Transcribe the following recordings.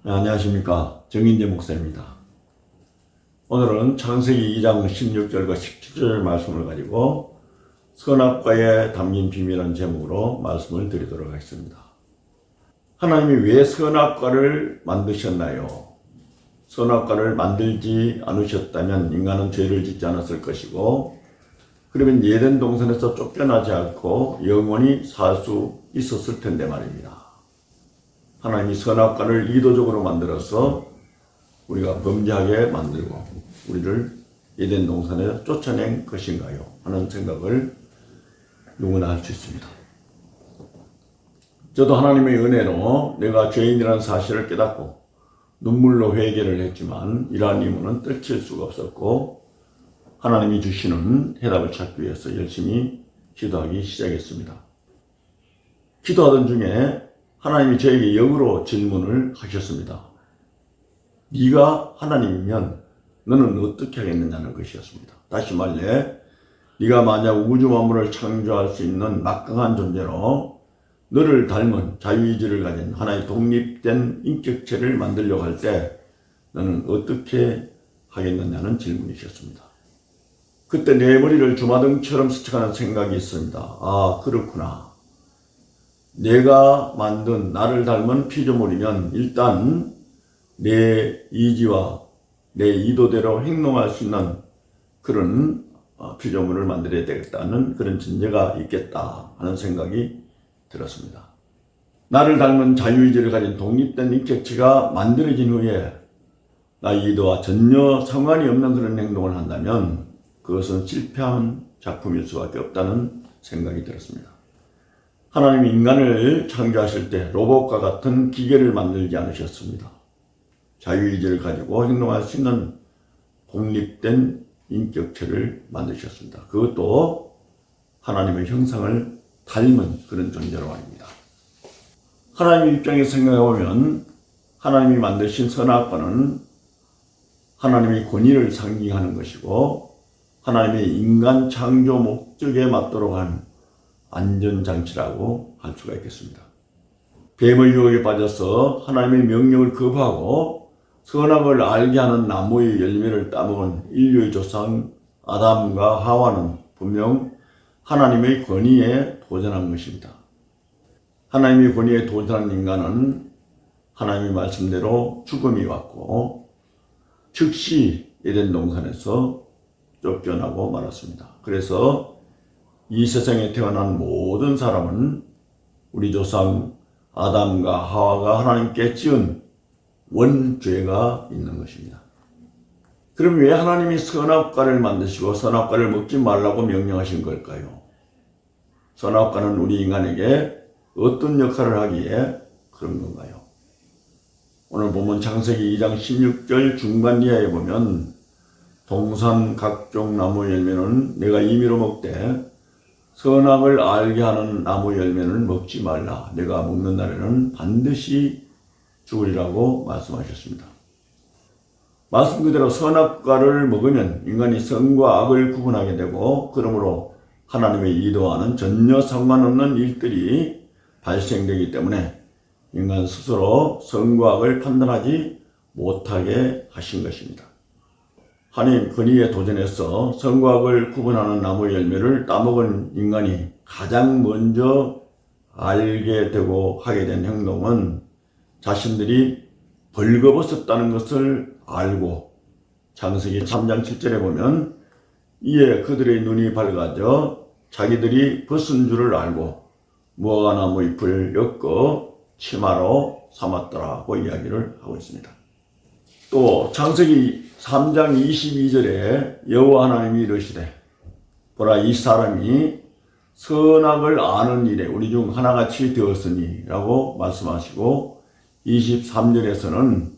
네, 안녕하십니까. 정인재 목사입니다. 오늘은 창세기 2장 16절과 17절 말씀을 가지고 선악과에 담긴 비밀이라는 제목으로 말씀을 드리도록 하겠습니다. 하나님이 왜 선악과를 만드셨나요? 선악과를 만들지 않으셨다면 인간은 죄를 짓지 않았을 것이고, 그러면 에덴 동산에서 쫓겨나지 않고 영원히 살 수 있었을 텐데 말입니다. 하나님이 선악과를 의도적으로 만들어서 우리가 범죄하게 만들고 우리를 에덴 동산에 쫓아낸 것인가요? 하는 생각을 누구나 할 수 있습니다. 저도 하나님의 은혜로 내가 죄인이라는 사실을 깨닫고 눈물로 회개를 했지만 이러한 이유는 떨칠 수가 없었고, 하나님이 주시는 해답을 찾기 위해서 열심히 기도하기 시작했습니다. 기도하던 중에 하나님이 저에게 역으로 질문을 하셨습니다. 네가 하나님이면 너는 어떻게 하겠느냐는 것이었습니다. 다시 말해, 네가 만약 우주 만물을 창조할 수 있는 막강한 존재로 너를 닮은 자유의지를 가진 하나의 독립된 인격체를 만들려고 할 때 너는 어떻게 하겠느냐는 질문이셨습니다. 그때 내 머리를 주마등처럼 스쳐가는 생각이 있습니다. 아, 그렇구나. 내가 만든 나를 닮은 피조물이면 일단 내 의지와 내 의도대로 행동할 수 있는 그런 피조물을 만들어야 되겠다는 그런 전제가 있겠다 하는 생각이 들었습니다. 나를 닮은 자유의지를 가진 독립된 인격체가 만들어진 후에 나의 의도와 전혀 상관이 없는 그런 행동을 한다면 그것은 실패한 작품일 수밖에 없다는 생각이 들었습니다. 하나님이 인간을 창조하실 때 로봇과 같은 기계를 만들지 않으셨습니다. 자유의지를 가지고 행동할 수 있는 독립된 인격체를 만드셨습니다. 그것도 하나님의 형상을 닮은 그런 존재로 말입니다. 하나님의 입장에서 생각해보면 하나님이 만드신 선악과는 하나님의 권위를 상징하는 것이고, 하나님의 인간 창조 목적에 맞도록 한 안전장치라고 할 수가 있겠습니다. 뱀의 유혹에 빠져서 하나님의 명령을 거부하고 선악을 알게 하는 나무의 열매를 따먹은 인류의 조상 아담과 하와는 분명 하나님의 권위에 도전한 것입니다. 하나님의 권위에 도전한 인간은 하나님의 말씀대로 죽음이 왔고 즉시 에덴 동산에서 쫓겨나고 말았습니다. 그래서 이 세상에 태어난 모든 사람은 우리 조상 아담과 하와가 하나님께 지은 원죄가 있는 것입니다. 그럼 왜 하나님이 선악과를 만드시고 선악과를 먹지 말라고 명령하신 걸까요? 선악과는 우리 인간에게 어떤 역할을 하기에 그런 건가요? 오늘 본문 창세기 2장 16절 중간 이하에 보면 동산 각종 나무 열매는 내가 임의로 먹되 선악을 알게 하는 나무 열매는 먹지 말라. 내가 먹는 날에는 반드시 죽으리라고 말씀하셨습니다. 말씀 그대로 선악과를 먹으면 인간이 선과 악을 구분하게 되고, 그러므로 하나님의 의도와는 전혀 상관없는 일들이 발생되기 때문에 인간 스스로 선과 악을 판단하지 못하게 하신 것입니다. 하나님 권위에 도전해서 선과 악을 구분하는 나무 열매를 따먹은 인간이 가장 먼저 알게 되고 하게 된 행동은 자신들이 벌거벗었다는 것을 알고, 창세기 3장 7절에 보면 이에 그들의 눈이 밝아져 자기들이 벗은 줄을 알고 무화과나무 잎을 엮어 치마로 삼았더라고 이야기를 하고 있습니다. 또 창세기 3장 22절에 여호와 하나님이 이르시되 보라, 이 사람이 선악을 아는 일에 우리 중 하나같이 되었으니 라고 말씀하시고, 23절에서는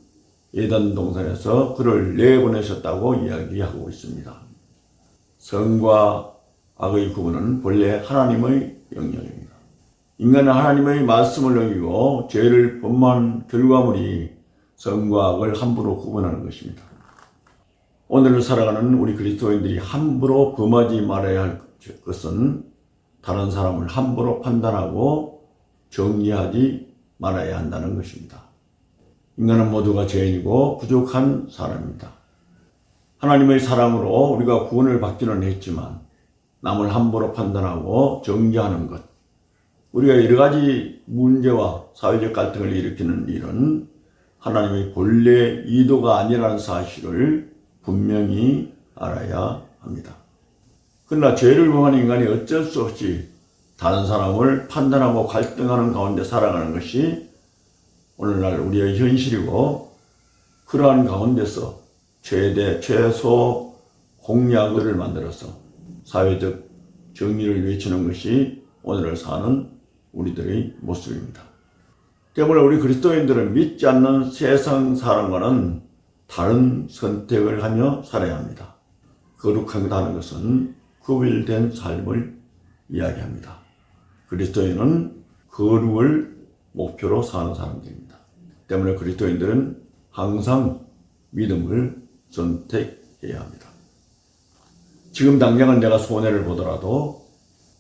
에덴 동산에서 그를 내보내셨다고 이야기하고 있습니다. 선과 악의 구분은 본래 하나님의 영역입니다. 인간은 하나님의 말씀을 어기고 죄를 범한 결과물이 선과 악을 함부로 구분하는 것입니다. 오늘을 살아가는 우리 그리스도인들이 함부로 범하지 말아야 할 것은 다른 사람을 함부로 판단하고 정리하지 말아야 한다는 것입니다. 인간은 모두가 죄인이고 부족한 사람입니다. 하나님의 사랑으로 우리가 구원을 받기는 했지만 남을 함부로 판단하고 정죄하는 것, 우리가 여러 가지 문제와 사회적 갈등을 일으키는 일은 하나님의 본래 의도가 아니라는 사실을 분명히 알아야 합니다. 그러나 죄를 범한 인간이 어쩔 수 없이 다른 사람을 판단하고 갈등하는 가운데 살아가는 것이 오늘날 우리의 현실이고, 그러한 가운데서 최소 공약을 만들어서 사회적 정의를 외치는 것이 오늘을 사는 우리들의 모습입니다. 때문에 우리 그리스도인들은 믿지 않는 세상 사람과는 다른 선택을 하며 살아야 합니다. 거룩하다는 것은 구별된 삶을 이야기합니다. 그리스도인은 거룩을 목표로 사는 사람들입니다. 때문에 그리스도인들은 항상 믿음을 선택해야 합니다. 지금 당장은 내가 손해를 보더라도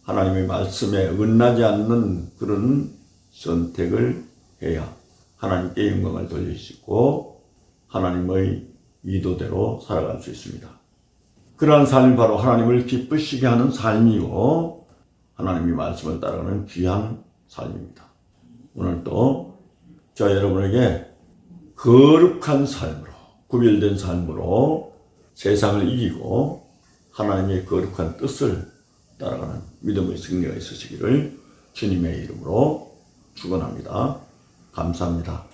하나님의 말씀에 어긋나지 않는 그런 선택을 해야 하나님께 영광을 돌릴 수 있고 하나님의 의도대로 살아갈 수 있습니다. 그러한 삶이 바로 하나님을 기쁘시게 하는 삶이고 하나님의 말씀을 따라가는 귀한 삶입니다. 오늘도 저 여러분에게 거룩한 삶으로, 구별된 삶으로 세상을 이기고 하나님의 거룩한 뜻을 따라가는 믿음의 승리가 있으시기를 주님의 이름으로 축원합니다. 감사합니다.